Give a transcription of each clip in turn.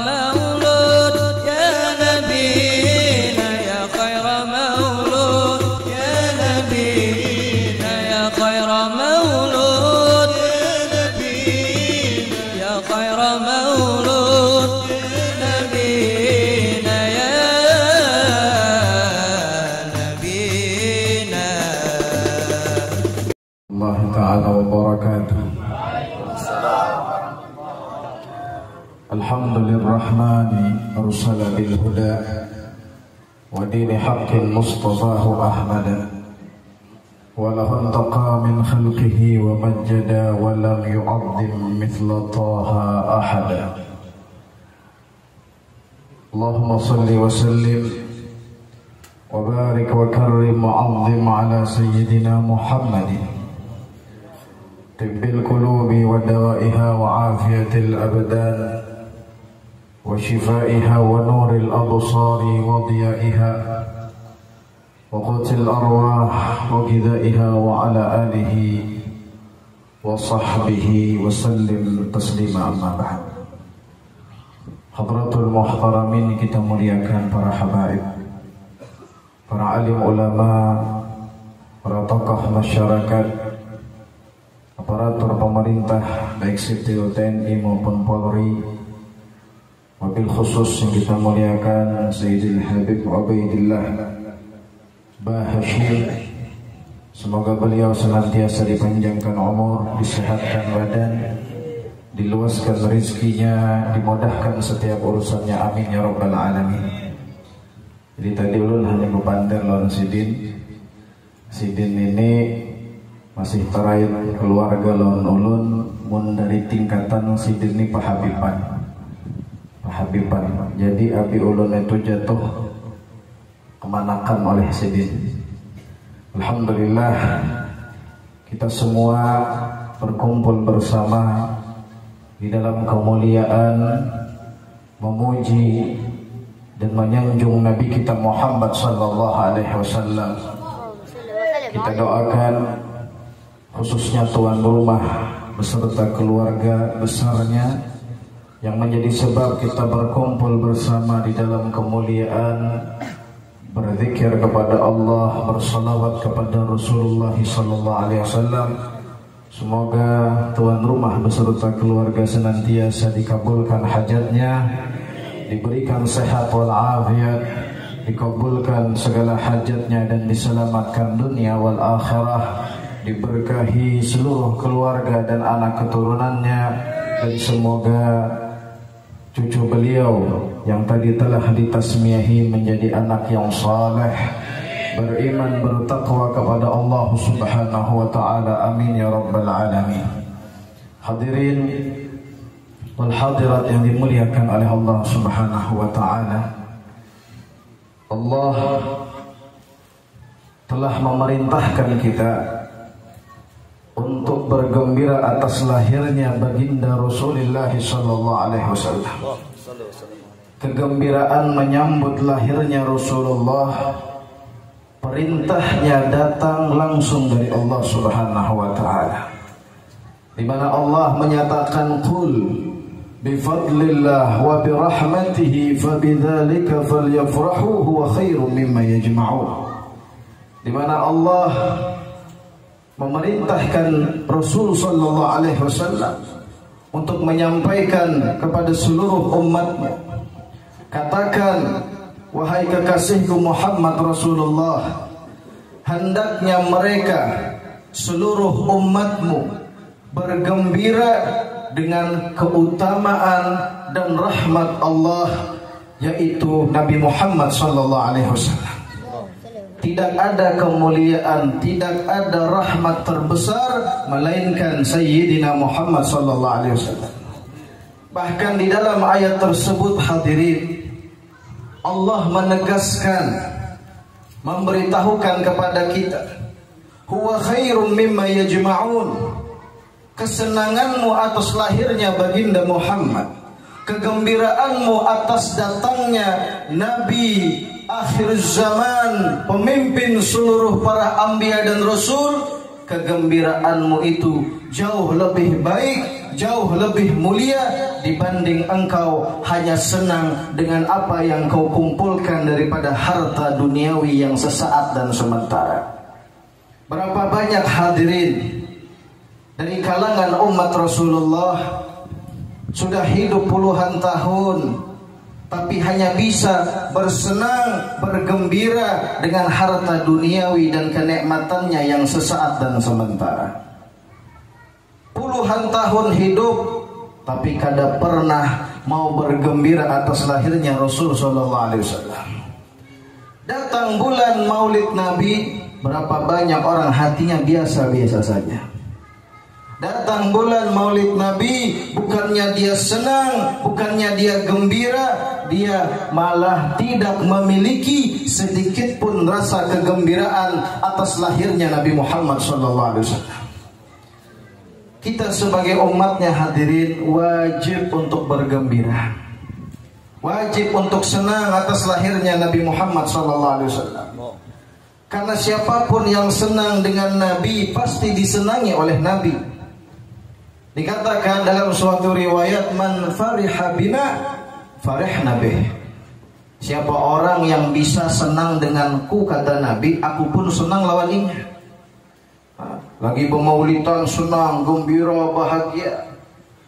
مولود يا نبينا يا خير مولود يا نبينا يا خير مولود يا نبينا يا خير مولود نبينا يا نبينا. الله تعالى وبركاته. الحمد للرحمن أرسل بالهدى ودين حق مصطفاه أحمد وله انتقى من خلقه ومجد ولم يعظم مثل طه أحدا. اللهم صل وسلم وبارك وكرم وعظم على سيدنا محمد طب القلوب ودوائها وعافية الأبدان وشفائها ونور الأبصار وضيائها وقوت الأرواح وغذائها وعلى آله وصحبه وسلم تسليما. أما بعد. Hadratul muhtaramin, kita muliakan para habaib, para alim ulama, para tokoh masyarakat, aparatur pemerintah baik sipil TNI maupun Polri, wabil khusus yang kita muliakan Sayyidil Habib Ubaidillah Bah Hashim. Semoga beliau senantiasa dipanjangkan umur, disehatkan badan, diluaskan rezekinya, dimudahkan setiap urusannya, amin ya rabbal alamin. Jadi tadi ulun hanya kepanten lawan Sidin ini masih terakhir keluarga lawan ulun mun dari tingkatan Sidin ini pahabiban. Jadi abi ulun itu jatuh kemanakan oleh Sidin. Alhamdulillah kita semua berkumpul bersama di dalam kemuliaan memuji dan menyanjung Nabi kita Muhammad sallallahu alaihi wasallam. Kita doakan khususnya tuan rumah beserta keluarga besarnya yang menjadi sebab kita berkumpul bersama di dalam kemuliaan, berzikir kepada Allah, bersalawat kepada Rasulullah sallallahu alaihi wasallam. Semoga tuan rumah beserta keluarga senantiasa dikabulkan hajatnya, diberikan sehat wal afiat, dikabulkan segala hajatnya dan diselamatkan dunia wal akhirah, diberkahi seluruh keluarga dan anak keturunannya, dan semoga cucu beliau yang tadi telah ditasmiyahi menjadi anak yang saleh, beriman, bertakwa kepada Allah Subhanahu wa taala, amin ya rabbal alamin. Hadirin wal hadirat yang dimuliakan oleh Allah Subhanahu wa taala, Allah telah memerintahkan kita untuk bergembira atas lahirnya baginda Rasulullah sallallahu alaihi wasallam. Kegembiraan menyambut lahirnya Rasulullah, perintahnya datang langsung dari Allah Subhanahu wa taala, di mana Allah menyatakan qul bifadlillah wa birahmatihi fabidzalika falyafrahu huwa khairum mimma yajma'un. Di mana Allah memerintahkan Rasul sallallahu alaihi wasallam untuk menyampaikan kepada seluruh umatnya, katakan, wahai kekasihku Muhammad Rasulullah, hendaknya mereka seluruh umatmu bergembira dengan keutamaan dan rahmat Allah, yaitu Nabi Muhammad sallallahu alaihi wasallam. Tidak ada kemuliaan, tidak ada rahmat terbesar melainkan Sayyidina Muhammad sallallahu alaihi wasallam. Bahkan di dalam ayat tersebut hadirin, Allah menegaskan, memberitahukan kepada kita, huwa khairum mimma yajma'un. Kesenanganmu atas lahirnya baginda Muhammad, kegembiraanmu atas datangnya Nabi akhir zaman, pemimpin seluruh para anbiya dan rasul, kegembiraanmu itu jauh lebih baik, jauh lebih mulia dibanding engkau hanya senang dengan apa yang kau kumpulkan daripada harta duniawi yang sesaat dan sementara. Berapa banyak hadirin dari kalangan umat Rasulullah sudah hidup puluhan tahun, tapi hanya bisa bersenang, bergembira dengan harta duniawi dan kenikmatannya yang sesaat dan sementara. Puluhan tahun hidup, tapi kada pernah mau bergembira atas lahirnya Rasul Sallallahu Alaihi Wasallam. Datang bulan Maulid Nabi, berapa banyak orang hatinya biasa-biasa saja. Datang bulan Maulid Nabi, bukannya dia senang, bukannya dia gembira, dia malah tidak memiliki sedikit pun rasa kegembiraan atas lahirnya Nabi Muhammad SAW. Kita sebagai umatnya hadirin wajib untuk bergembira, wajib untuk senang atas lahirnya Nabi Muhammad SAW. Karena siapapun yang senang dengan Nabi pasti disenangi oleh Nabi. Dikatakan dalam suatu riwayat, man fariha bina farihna bih. Siapa orang yang bisa senang denganku, kata Nabi, aku pun senang lawaninya. Lagi pemaulidan senang, gembira, bahagia.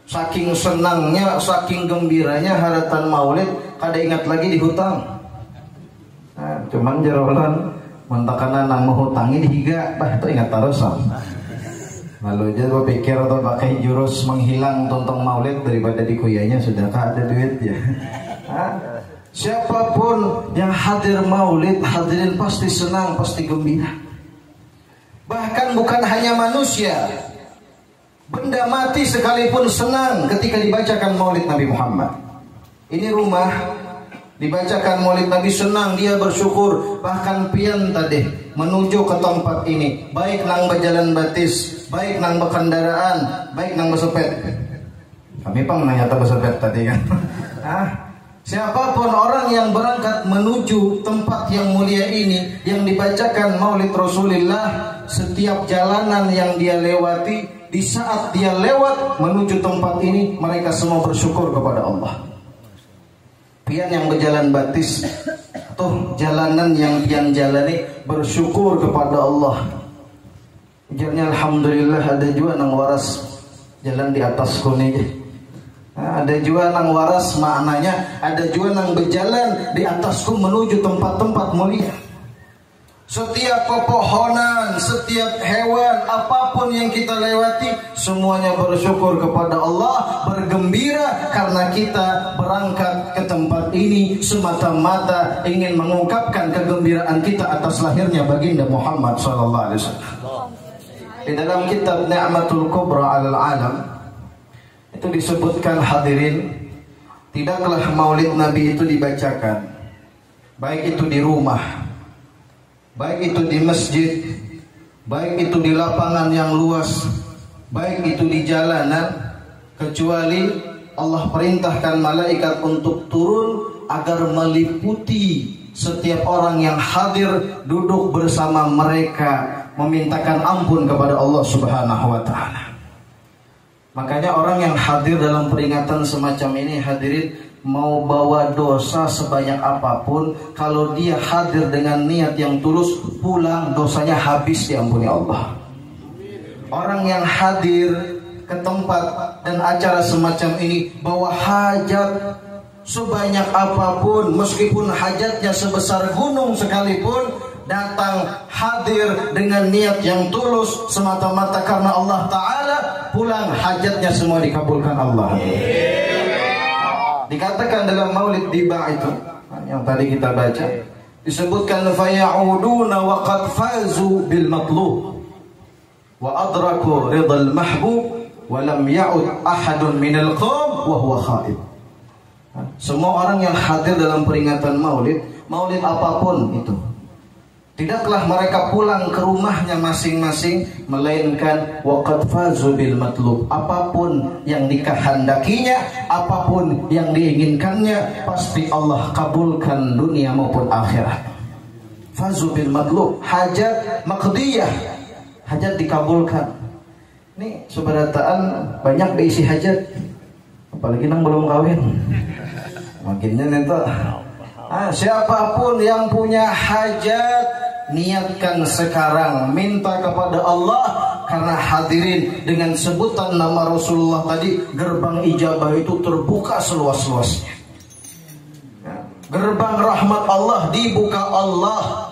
Saking senangnya, saking gembiranya haratan maulid, kada ingat lagi dihutang. Cuman jarolan mentakana nang menghutangi dihiga, bah itu ingat terus. Lalu aja gue pikir atau pakai jurus menghilang tontong maulid daripada dikuyanya sudah tak ada duit ya. Siapapun yang hadir maulid, hadirin pasti senang, pasti gembira. Bahkan bukan hanya manusia, benda mati sekalipun senang ketika dibacakan maulid Nabi Muhammad. Ini rumah dibacakan maulid Nabi, senang, dia bersyukur. Bahkan pian tadi menuju ke tempat ini, baik nang berjalan batis, baik nang berkendaraan, baik nang bersepet. Kami pang nanya tak bersepet tadi kan. Siapapun orang yang berangkat menuju tempat yang mulia ini, yang dibacakan maulid Rasulullah, setiap jalanan yang dia lewati, di saat dia lewat menuju tempat ini, mereka semua bersyukur kepada Allah. Pian yang berjalan batis, tuh jalanan yang pian jalani, bersyukur kepada Allah. Ujarnya alhamdulillah, ada juga nang waras jalan di atas kuni. Ada juga nang waras, maknanya ada juga nang berjalan di atasku menuju tempat-tempat mulia. Setiap pepohonan, setiap hewan, apapun yang kita lewati, semuanya bersyukur kepada Allah, bergembira karena kita berangkat ke tempat ini semata-mata ingin mengungkapkan kegembiraan kita atas lahirnya baginda Muhammad SAW. Di dalam kitab Ni'matul Kubra Alal Alam itu disebutkan hadirin, tidaklah maulid Nabi itu dibacakan, baik itu di rumah, baik itu di masjid, baik itu di lapangan yang luas, baik itu di jalanan, kecuali Allah perintahkan malaikat untuk turun agar meliputi setiap orang yang hadir, duduk bersama mereka, memintakan ampun kepada Allah Subhanahu wa Ta'ala. Makanya orang yang hadir dalam peringatan semacam ini, hadirin, mau bawa dosa sebanyak apapun, kalau dia hadir dengan niat yang tulus, pulang dosanya habis diampuni Allah. Orang yang hadir ke tempat dan acara semacam ini, bawa hajat sebanyak apapun, meskipun hajatnya sebesar gunung sekalipun, datang hadir dengan niat yang tulus semata-mata karena Allah Ta'ala, pulang hajatnya semua dikabulkan Allah. Dikatakan dalam maulid Diba itu yang tadi kita baca, disebutkan faya'uduna wa qad fazu bil matlub wa adraku ridal mahbub wa lam ya'ud ahadun minal qawm wa huwa khaib. Semua orang yang hadir dalam peringatan maulid, maulid apapun itu, tidaklah mereka pulang ke rumahnya masing-masing, melainkan waqad fazu bil matlub. Apapun yang dikehendakinya, apapun yang diinginkannya, pasti Allah kabulkan dunia maupun akhirat. Fazu bil matlub, hajat maqdiyah, hajat dikabulkan. Nih subarataan banyak diisi hajat, apalagi nang belum kawin. Makinnya nento. Siapapun yang punya hajat, niatkan sekarang, minta kepada Allah. Karena hadirin, dengan sebutan nama Rasulullah tadi, gerbang ijabah itu terbuka seluas-luasnya. Gerbang rahmat Allah dibuka Allah.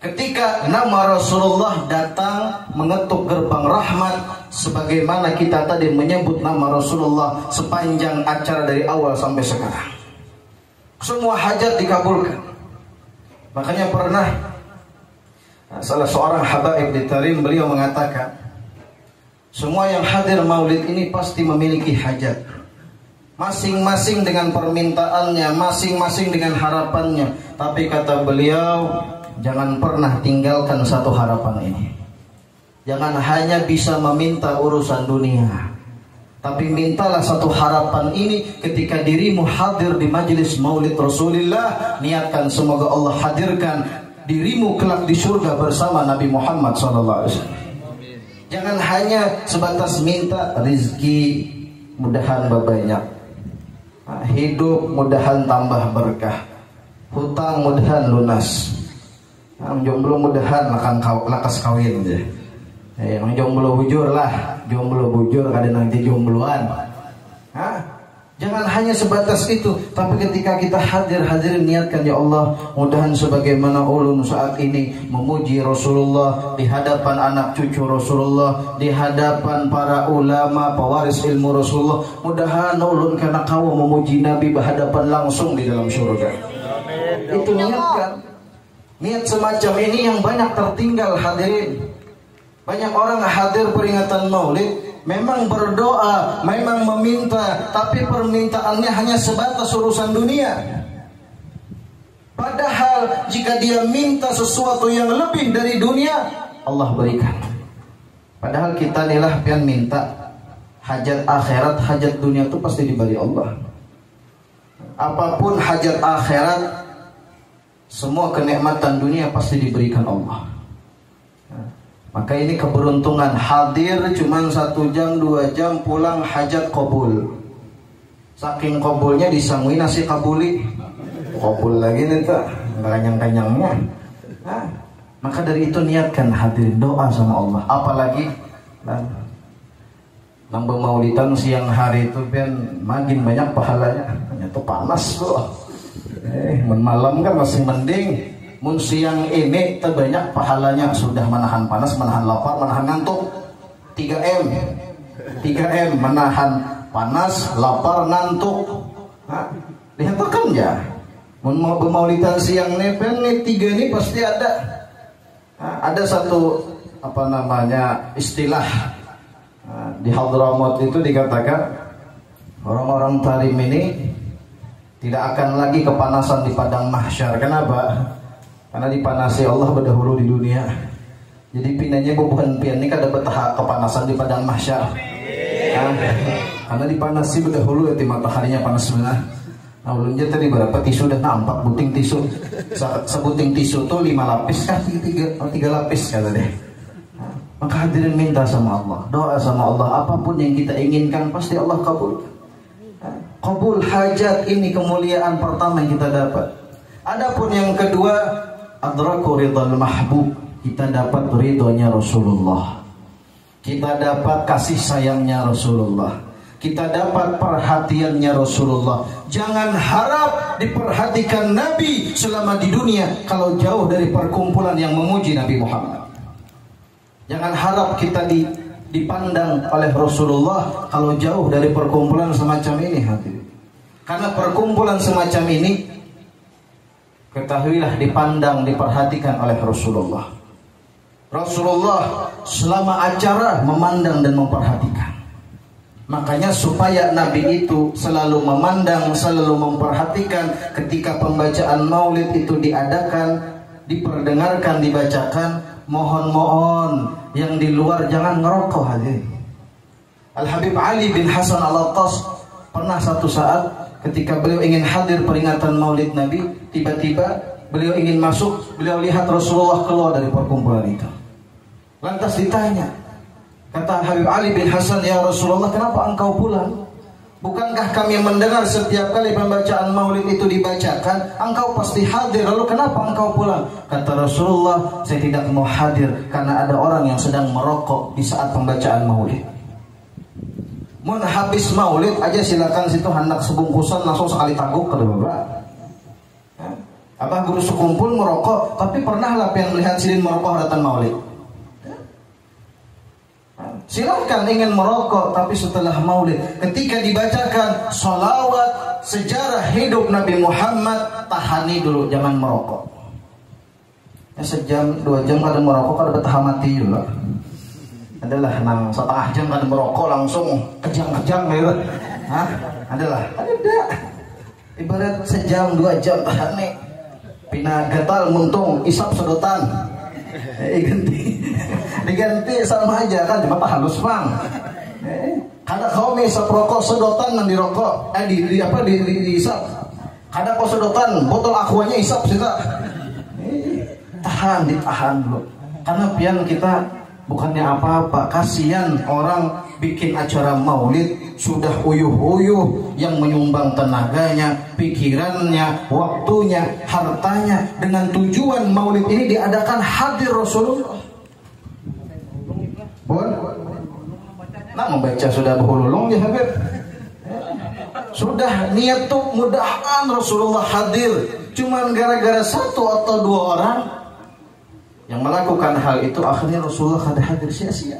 Ketika nama Rasulullah datang mengetuk gerbang rahmat, sebagaimana kita tadi menyebut nama Rasulullah sepanjang acara dari awal sampai sekarang, semua hajat dikabulkan. Makanya pernah salah seorang habaib di Tarim, beliau mengatakan, semua yang hadir maulid ini pasti memiliki hajat, masing-masing dengan permintaannya, masing-masing dengan harapannya. Tapi kata beliau, jangan pernah tinggalkan satu harapan ini. Jangan hanya bisa meminta urusan dunia, tapi mintalah satu harapan ini ketika dirimu hadir di majelis maulid Rasulullah. Niatkan semoga Allah hadirkan dirimu kelak di surga bersama Nabi Muhammad SAW. Jangan hanya sebatas minta rezeki mudahan banyak, hidup mudahan tambah berkah, hutang mudahan lunas, jomblo mudahan lakas kawin aja. Yang jomblo bujur lah, jomblo bujur kada nanti jombloan. Jangan hanya sebatas itu, tapi ketika kita hadirin niatkan, ya Allah, mudahan sebagaimana ulun saat ini memuji Rasulullah di hadapan anak cucu Rasulullah, di hadapan para ulama pewaris ilmu Rasulullah, mudahan ulun karena kau memuji Nabi berhadapan langsung di dalam surga. Itu niatkan. Niat semacam ini yang banyak tertinggal hadirin. Banyak orang hadir peringatan maulid, memang berdoa, memang meminta, tapi permintaannya hanya sebatas urusan dunia. Padahal jika dia minta sesuatu yang lebih dari dunia, Allah berikan. Padahal kita nilah pian minta hajat akhirat, hajat dunia itu pasti diberi Allah. Apapun hajat akhirat, semua kenikmatan dunia pasti diberikan Allah. Maka ini keberuntungan, hadir cuma 1 jam 2 jam, pulang hajat kabul. Saking kabulnya disangui nasi kabuli, kabul lagi nih tak kanyang-kanyangnya. Maka dari itu niatkan hadirin doa sama Allah. Apalagi nambah maulidan siang hari itu kan makin banyak pahalanya. Ternyata panas loh. Malam kan masih mending. Mun siang ini terbanyak pahalanya, sudah menahan panas, menahan lapar, menahan ngantuk. 3M menahan panas, lapar, ngantuk. Lihat kan ya. Mun mau bermaulidan siang nih 3 ini pasti ada. Ada satu istilah di Hadramaut itu dikatakan orang-orang Tarim ini tidak akan lagi kepanasan di padang mahsyar. Kenapa? Karena dipanasi Allah berdahulu di dunia. Jadi pinanya bukan pian ini kada betah kepanasan di padang mahsyar. Karena dipanasi berdahulu di mataharinya panas benar. Nah ulunnya tadi berapa tisu dah nampak buting tisu. Sebuting tisu tuh 5 lapis kah 3 lapis kata deh. Maka hadirin minta sama Allah, doa sama Allah, apapun yang kita inginkan pasti Allah kabul. Kabul hajat ini kemuliaan pertama yang kita dapat. Adapun yang kedua, adraku ridhal mahbub, kita dapat ridhonya Rasulullah, kita dapat kasih sayangnya Rasulullah, kita dapat perhatiannya Rasulullah. Jangan harap diperhatikan Nabi selama di dunia kalau jauh dari perkumpulan yang memuji Nabi Muhammad. Jangan harap kita dipandang oleh Rasulullah kalau jauh dari perkumpulan semacam ini hadirin. Karena perkumpulan semacam ini, ketahuilah, dipandang, diperhatikan oleh Rasulullah. Rasulullah selama acara memandang dan memperhatikan. Makanya supaya Nabi itu selalu memandang, selalu memperhatikan, ketika pembacaan maulid itu diadakan, diperdengarkan, dibacakan, mohon yang di luar jangan ngerokok hadirin. Al-Habib Ali bin Hasan Al-Attas pernah satu saat ketika beliau ingin hadir peringatan maulid Nabi, tiba-tiba beliau ingin masuk, beliau lihat Rasulullah keluar dari perkumpulan itu. Lantas ditanya, Kata Habib Ali bin Hasan, ya Rasulullah, kenapa engkau pulang? Bukankah kami mendengar setiap kali pembacaan maulid itu dibacakan, engkau pasti hadir, lalu kenapa engkau pulang? Kata Rasulullah, saya tidak mau hadir karena ada orang yang sedang merokok di saat pembacaan maulid. Mun habis maulid aja silakan situ hendak sebungkusan langsung sekali taguk ke Bapak. Abah guru sekumpul merokok, tapi pernah lah yang melihat silin merokok datang maulid? Silahkan ingin merokok, tapi setelah maulid ketika dibacakan sholawat sejarah hidup Nabi Muhammad, tahani dulu, jangan merokok. Ya, sejam 2 jam kada merokok kada betah mati juga. Adalah nang setengah jam kada merokok langsung kejang-kejang gitu. Hah? Adalah ada. Ibarat sejam 2 jam tahani. Pina gatal muntung isap sedotan. Diganti sama aja kan, cuma halus bang. Kada kau isap rokok sedotan nang dirokok, diisap. Kada kau sedotan botol aquanya isap sih tak. Ditahan dulu. Karena pian kita bukannya apa-apa, kasihan orang bikin acara maulid sudah uyuh-uyuh, yang menyumbang tenaganya, pikirannya, waktunya, hartanya dengan tujuan maulid ini diadakan hadir Rasulullah. Nah, membaca sudah berhulung ya Habib. Sudah niat tuh mudahan Rasulullah hadir. Cuman gara-gara 1 atau 2 orang yang melakukan hal itu, akhirnya Rasulullah kada hadir sia-sia.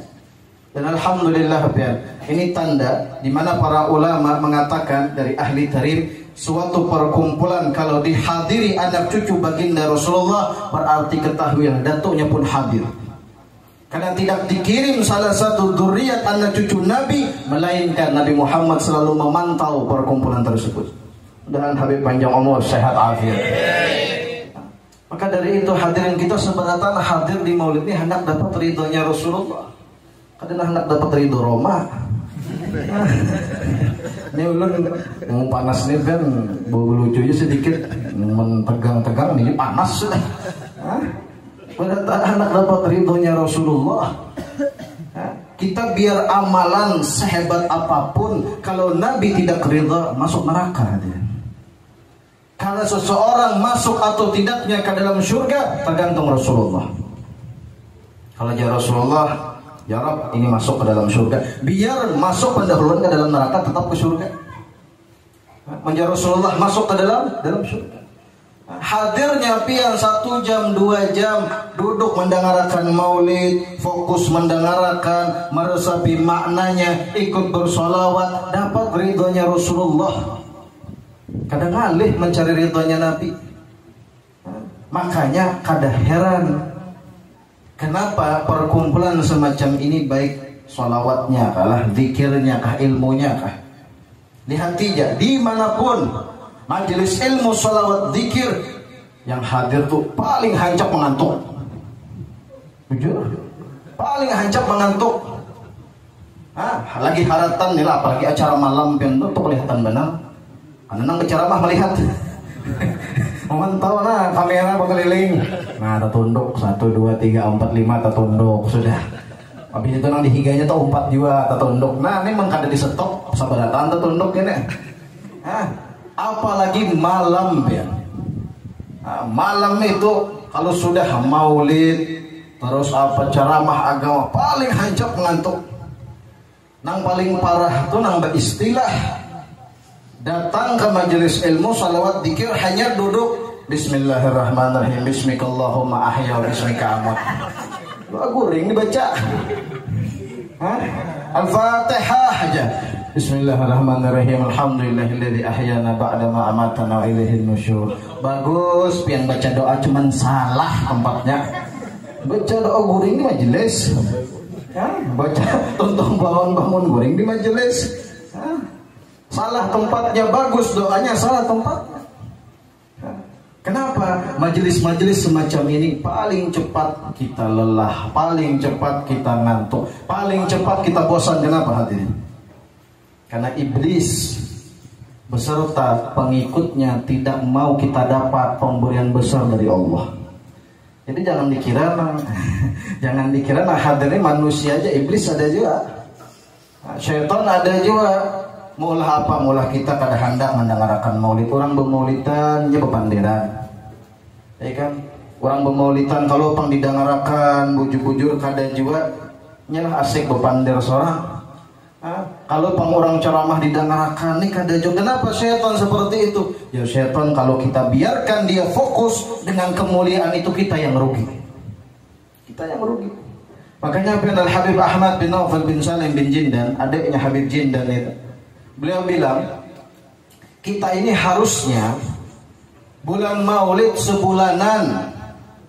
Dan alhamdulillah Habib, ini tanda di mana para ulama mengatakan dari ahli tarikh, suatu perkumpulan kalau dihadiri anak cucu baginda Rasulullah, berarti ketahui yang datuknya pun hadir. Karena tidak dikirim salah satu dzurriyyat anak cucu Nabi, melainkan Nabi Muhammad selalu memantau perkumpulan tersebut. Dan Habib panjang umur, sehat afiat. Maka dari itu hadirin kita sebenarnya hadir di maulid ini hendak dapat ridhonya Rasulullah. Kadang hendak dapat ridho Roma. Ini ulun yang panas nih kan, bau lucunya sedikit, tegang-tegang ini panas sudah. Hendak dapat ridhonya Rasulullah. Kita biar amalan sehebat apapun, kalau Nabi tidak ridha, masuk neraka dia. Kalau seseorang masuk atau tidaknya ke dalam surga tergantung Rasulullah. Kalau ya Rasulullah, ya Rabb, ini masuk ke dalam surga, biar masuk pendahuluan ke dalam neraka tetap ke surga. Menjadi Rasulullah masuk ke dalam surga. Hadirnya pian 1 jam 2 jam duduk mendengarkan maulid, fokus mendengarkan, meresapi maknanya, ikut bersolawat, dapat ridhonya Rasulullah. Kadang alih mencari ridhonya Nabi. Makanya kada heran kenapa perkumpulan semacam ini, baik solawatnya kah, zikirnya kah, ilmunya kah, lihat aja dimanapun majelis ilmu, solawat, zikir, yang hadir tuh paling hancap mengantuk. Jujur, paling hancap mengantuk. Lagi haratan nih lah, apalagi acara malam pian tuh kelihatan benar. Karena nang berceramah melihat. Memantau nah kamera berkeliling. Nah, tertunduk 1 2 3 4 5 tertunduk sudah. Habis itu nang dihiganya tuh 4 juga tertunduk. Nah, ini memang kada di stop sabaratan tertunduk ini. Apalagi malam ya. Malam itu kalau sudah maulid terus apa ceramah agama, paling hancap mengantuk. Nang paling parah tuh nang beristilah datang ke majelis ilmu, salawat, dzikir, hanya duduk bismillahirrahmanirrahim, bismikallahumma ahya wa bismika amut. Guring dibaca. Al-Fatihah aja. Bismillahirrahmanirrahim, alhamdulillahilladzi ahyana ba'da ma amatana wa ilaihin nusyur. Bagus, pian baca doa cuman salah tempatnya. Baca doa guring di majelis. Baca tuntung bangun-bangun guring di majelis. Salah tempatnya, bagus doanya, salah tempatnya. Kenapa? Majelis-majelis semacam ini paling cepat kita lelah, paling cepat kita ngantuk, paling cepat kita bosan. Kenapa hadirin? Karena iblis beserta pengikutnya tidak mau kita dapat pemberian besar dari Allah. Jadi jangan dikira jangan dikira hadirin manusia aja, iblis ada juga, syaitan ada juga. Mulah apa? Mulah kita kada hendak mendengarkan maulid. Orang bermaulidan je bepanderan, ya kan? Orang bermaulidan kalau pang didengarkan bujur-bujur kada juga nyalah asik bepander seorang. Kalau pang orang ceramah didengarkan nih kada juga. Kenapa syaitan seperti itu? Ya syaitan kalau kita biarkan dia fokus dengan kemuliaan itu, kita yang rugi. Kita yang rugi. Makanya Al Habib Ahmad bin Naufal bin Salim bin Jindan, adiknya Habib Jindan itu, beliau bilang, kita ini harusnya bulan Maulid sebulanan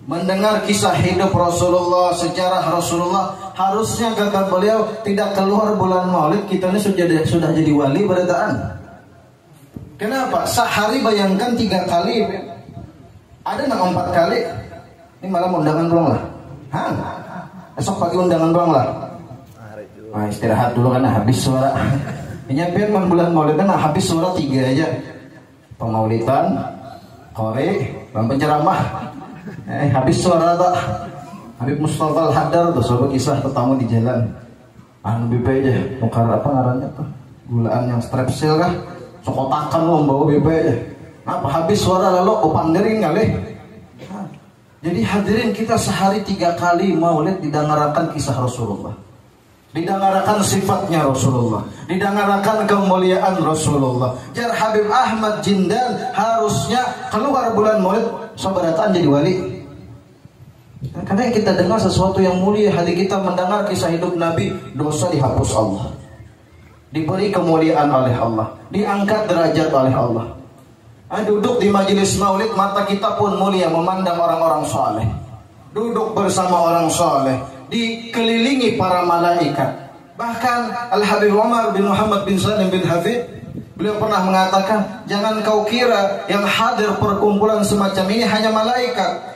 mendengar kisah hidup Rasulullah, sejarah Rasulullah. Harusnya kata beliau tidak keluar bulan Maulid kita ini sudah jadi wali berataan. Kenapa? Sehari bayangkan 3 kali, ada nang 4 kali. Ini malam undangan doang lah. Esok pagi undangan doang lah. Istirahat dulu karena habis suara. Ini biar bulan Maulid kan habis suara 3 aja. Pemaulidan, kore, penceramah. Habis suara tak. Habib Mustafa Al-Haddar tuh, sobat kisah tetamu di jalan. BP aja, tukar apa ngarannya tuh? Gulaan yang strepsil kah? Sokotakan lo bawa BP aja. Apa habis suara lalu opanderin kali? Jadi hadirin, kita sehari 3 kali maulid didengarkan kisah Rasulullah, didengarkan sifatnya Rasulullah, didengarkan kemuliaan Rasulullah. Jar Habib Ahmad Jindan harusnya keluar bulan maulid sobarataan jadi wali. Karena kita dengar sesuatu yang mulia, hati kita mendengar kisah hidup Nabi, dosa dihapus Allah, diberi kemuliaan oleh Allah, diangkat derajat oleh Allah. Duduk di majelis maulid, mata kita pun mulia memandang orang-orang soleh, duduk bersama orang soleh, dikelilingi para malaikat. Bahkan Al-Habib Umar bin Muhammad bin Salim bin Hafid, beliau pernah mengatakan, jangan kau kira yang hadir perkumpulan semacam ini hanya malaikat.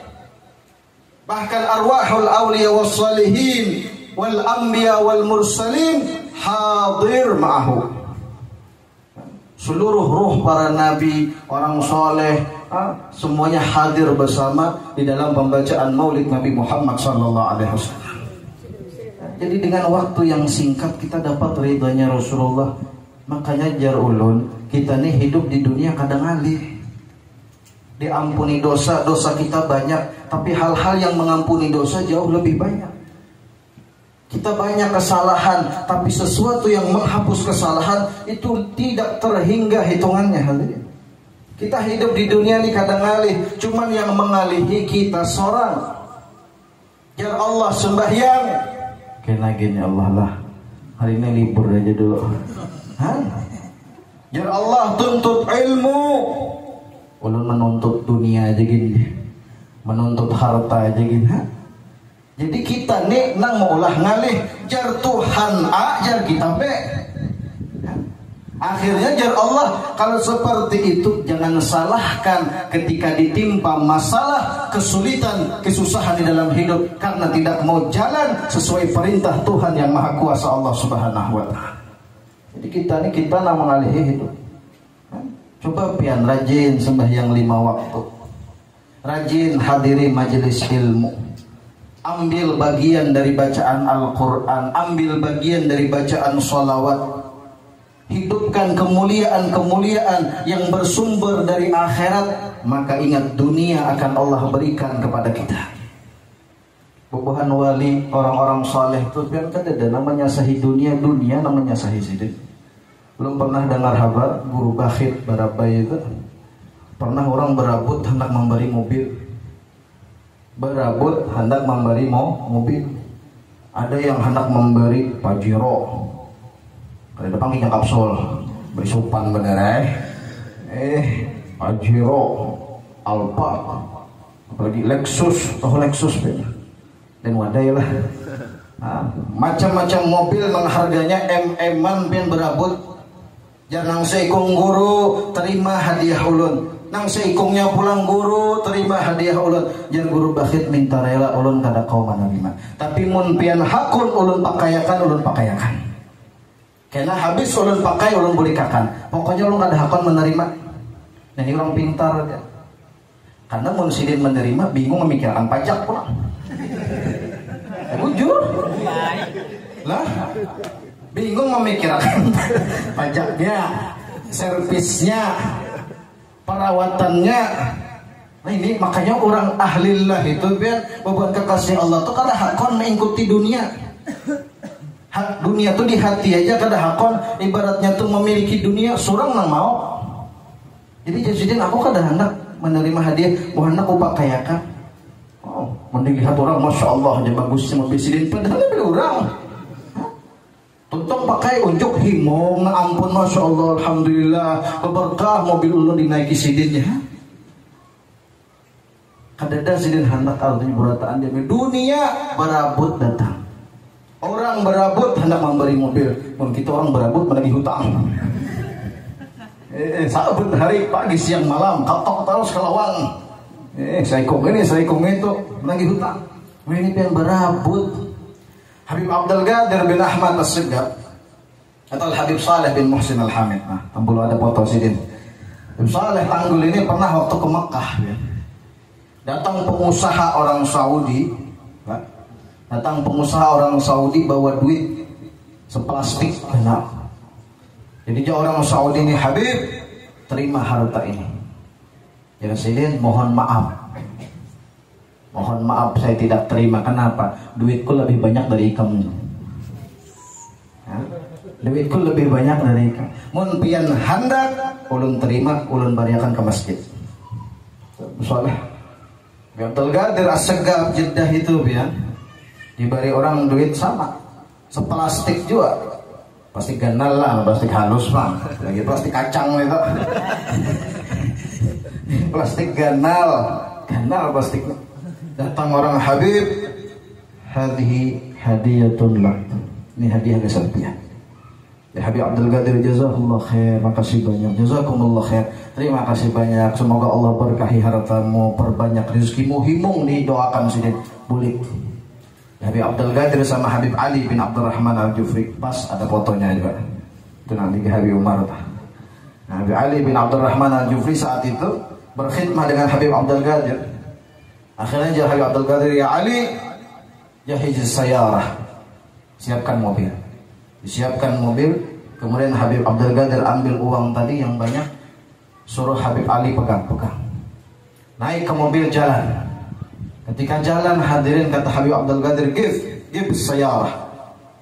Bahkan arwahul awliya was salihin wal anbiya wal mursalin hadir ma'ahu. Seluruh ruh para nabi, orang soleh, semuanya hadir bersama di dalam pembacaan maulid Nabi Muhammad SAW. Jadi dengan waktu yang singkat kita dapat ridhonya Rasulullah. Makanya jar ulun, kita nih hidup di dunia kadang alih. Diampuni dosa, dosa kita banyak, tapi hal-hal yang mengampuni dosa jauh lebih banyak. Kita banyak kesalahan, tapi sesuatu yang menghapus kesalahan itu tidak terhingga hitungannya. Kita hidup di dunia ini kadang alih, cuman yang mengalihi kita seorang. Ya Allah sembahyang, kena gini Allah lah, hari ini libur aja dulu. Ya Allah tuntut ilmu, ulun menuntut dunia aja gini, menuntut harta aja gini. Jadi kita nih nang maulah ngalih jar Tuhan A, jar kita B. Akhirnya jar Allah, kalau seperti itu jangan salahkan ketika ditimpa masalah, kesulitan, kesusahan di dalam hidup karena tidak mau jalan sesuai perintah Tuhan yang Maha Kuasa Allah Subhanahu wa taala. Jadi kita nang mengalihi hidup. Coba pian rajin sembahyang 5 waktu, rajin hadiri majelis ilmu, ambil bagian dari bacaan Al-Quran, ambil bagian dari bacaan sholawat, hidupkan kemuliaan-kemuliaan yang bersumber dari akhirat, maka ingat dunia akan Allah berikan kepada kita. Bubuhan wali, orang-orang saleh itu kan ada namanya sahi dunia namanya sahi sidik. Belum pernah dengar kabar guru bakhit Barabai itu pernah orang berabut hendak memberi mobil, mobil. Ada yang hendak memberi Pajero, pada depan kita kapsul beri sopan bener Pajero, Alphard, apalagi Lexus, Lexus dan wadai lah. Macam-macam mobil mengharganya M-an pian berabut. Jangan seikung guru terima hadiah ulun, nang seikungnya pulang guru terima hadiah ulun. Jangan guru bakhit minta rela ulun kada kau menerima, tapi mun pian hakun ulun pakaiakan. Karena habis ulun pakai ulun boleh kakan. Pokoknya ulun kada hakun menerima. Dan ini orang pintar. Karena mun sidin menerima bingung memikirkan pajak pulang. Jujur lah, bingung memikirkan pajaknya, servisnya, perawatannya. Nah ini makanya orang ahlillah itu biar beban kekasih Allah tuh kada hakon mengikuti dunia. Hak dunia tuh di hati aja kada hakon, ibaratnya tuh memiliki dunia surang nang mau. Jadi jadi aku kada hendak menerima hadiah, mohon aku pakayakan. Oh, melihat orang masya Allah aja bagusnya mobil sidin padahal lebih orang. Tuntung pakai unjuk himong, ampun masya Allah, alhamdulillah, berkah mobil ulun dinaiki sidinnya. Kadada sidin hendak artinya berataan dia dunia berabut datang. Orang berabut hendak memberi mobil, pun kita orang berabut menagih hutang. Sabun hari pagi siang malam katok terus kelawang. Saya kong ini itu menagih hutang. Ini yang berabut. Habib Abdul Qadir bin Ahmad As-Sigab atau Habib Saleh bin Muhsin Al-Hamid. Nah, tampil ada foto sidin. Habib Saleh Tanggul ini pernah waktu ke Mekah ya. Datang pengusaha orang Saudi, bawa duit seplastik genap. Jadi orang Saudi ini, Habib, terima harta ini. Ya Sidin, mohon maaf saya tidak terima. Kenapa? Duitku lebih banyak dari kamu. Duitku lebih banyak dari kamu. Mun pian handak, ulun terima, ulun bariakan ke masjid. Soalnya Abdul Qadir As-Sigab Jeddah itu ya, diberi orang duit sama seplastik juga, plastik ganal lah, plastik halus bang, lagi plastik kacang itu. Plastik ganal plastik. Datang orang, Habib, hadhihi hadiyatun lak, ini hadiah kesepian. Ya Habib Abdul Qadir, jazakallah khair, makasih banyak, jazakumullah khair, terima kasih banyak, semoga Allah berkahi hartamu, perbanyak rezekimu, himung didoakan sidin bulik. Ya Habib Abdul Qadir sama Habib Ali bin Abdurrahman Al-Jufri, pas ada fotonya juga, itu nanti ke Habib Umar. Nah, Habib Ali bin Abdurrahman Al-Jufri saat itu berkhidmah dengan Habib Abdul Qadir. Akhirnya Habib Abdul Qadir, ya Ali, jahiz sayarah, siapkan mobil. Disiapkan mobil, kemudian Habib Abdul Qadir ambil uang tadi yang banyak, suruh Habib Ali pegang. Naik ke mobil jalan. Ketika jalan, hadirin, kata Habib Abdul Qadir, give sayarah,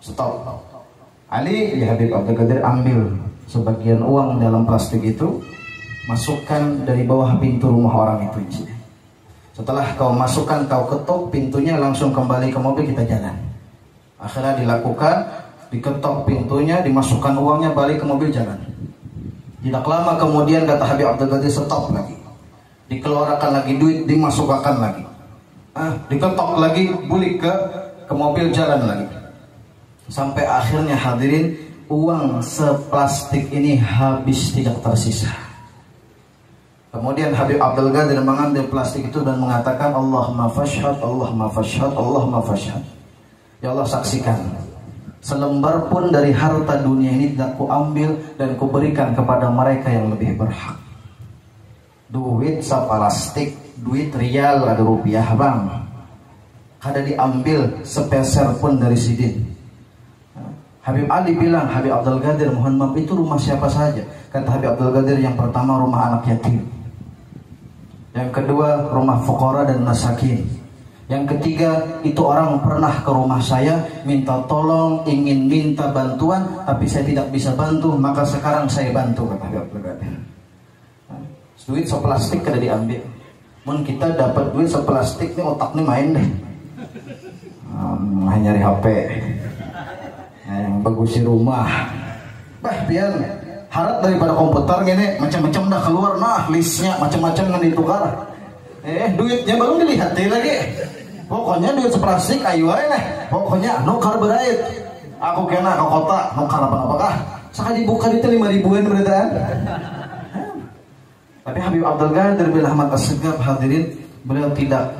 stop. Ali, ya Habib Abdul Qadir, ambil sebagian uang dalam plastik itu, masukkan dari bawah pintu rumah orang itu. Setelah kau masukkan, kau ketuk pintunya, langsung kembali ke mobil, kita jalan. Akhirnya dilakukan, diketok pintunya, dimasukkan uangnya, balik ke mobil, jalan. Tidak lama kemudian kata Habib Abdul Qadir, stop lagi, dikeluarkan lagi duit, dimasukkan lagi, diketok lagi, balik ke mobil, jalan lagi. Sampai akhirnya hadirin, uang seplastik ini habis, tidak tersisa. Kemudian Habib Abdul Qadir mengambil plastik itu dan mengatakan, Allahumma fashhad, Allahumma fashhad, Allahumma fashhad. Ya Allah, saksikan, selembar pun dari harta dunia ini tidak kuambil dan kuberikan kepada mereka yang lebih berhak. Duit saplastik, duit rial, ada rupiah bang, kada diambil sepeser pun dari sidin. Habib Ali bilang, Habib Abdul Qadir, mohon maaf, itu rumah siapa saja? Kata Habib Abdul Qadir, yang pertama rumah anak yatim, yang kedua rumah fuqara dan masakin, yang ketiga itu orang pernah ke rumah saya minta tolong, ingin minta bantuan, tapi saya tidak bisa bantu, maka sekarang saya bantu, kata Habib Abdul Qadir. Duit seplastik kada diambil. Mun kita dapat duit seplastik nih, otak nih main deh, nyari HP, yang bagus di rumah, biar harap daripada komputer gini, macam-macam dah keluar, nah listnya macam-macam kan ditukar. Duitnya baru dilihat lagi. Pokoknya duit seplastik ayo aja, pokoknya nukar berait. Aku kena ke kota nukar apa-apakah? Sekali buka itu 5.000-an beretaan. Tapi Habib Abdul Qadir bin Ahmad As-Sigab, hadirin, beliau tidak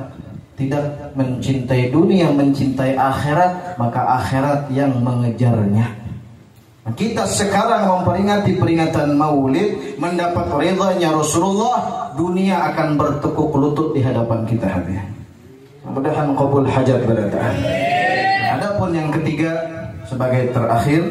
mencintai dunia, mencintai akhirat, maka akhirat yang mengejarnya. Kita sekarang memperingati peringatan Maulid, mendapat ridhanya Rasulullah, dunia akan bertekuk lutut di hadapan kita hadirin. Mudah-mudahan qabul hajat barataan. Adapun yang ketiga sebagai terakhir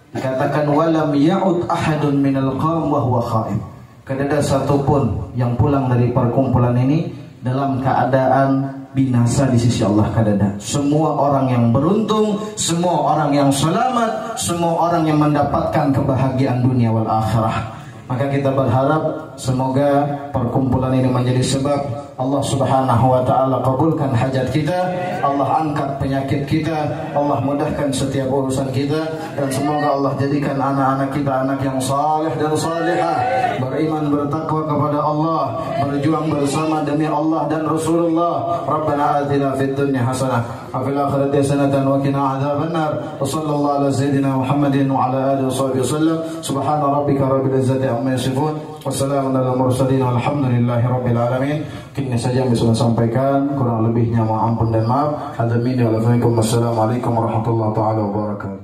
dikatakan walam ya'ud ahadun minal qaum wa huwa khaib. Tidak ada satupun yang pulang dari perkumpulan ini dalam keadaan binasa di sisi Allah kadada. Semua orang yang beruntung, semua orang yang selamat, semua orang yang mendapatkan kebahagiaan dunia wal akhirah. Maka kita berharap semoga perkumpulan ini menjadi sebab Allah Subhanahu wa taala kabulkan hajat kita, Allah angkat penyakit kita, Allah mudahkan setiap urusan kita, dan semoga Allah jadikan anak-anak kita anak yang saleh dan salihah, beriman bertakwa kepada Allah, berjuang bersama demi Allah dan Rasulullah. Rabbana atina fid dunya hasanah wa fil akhirati hasanatan wa qina adzabannar. Wa sallallahu ala sayyidina Muhammadin wa ala alihi washabihi wasallam. Subhana rabbika rabbil izzati amma yasifun. Wassalamu ala mursalin walhamdulillahi rabbil alamin. Kini saja yang bisa saya sampaikan, kurang lebihnya mohon ampun dan maaf. Hada minni wa lakum. Wassalamualaikum warahmatullahi taala wabarakatuh.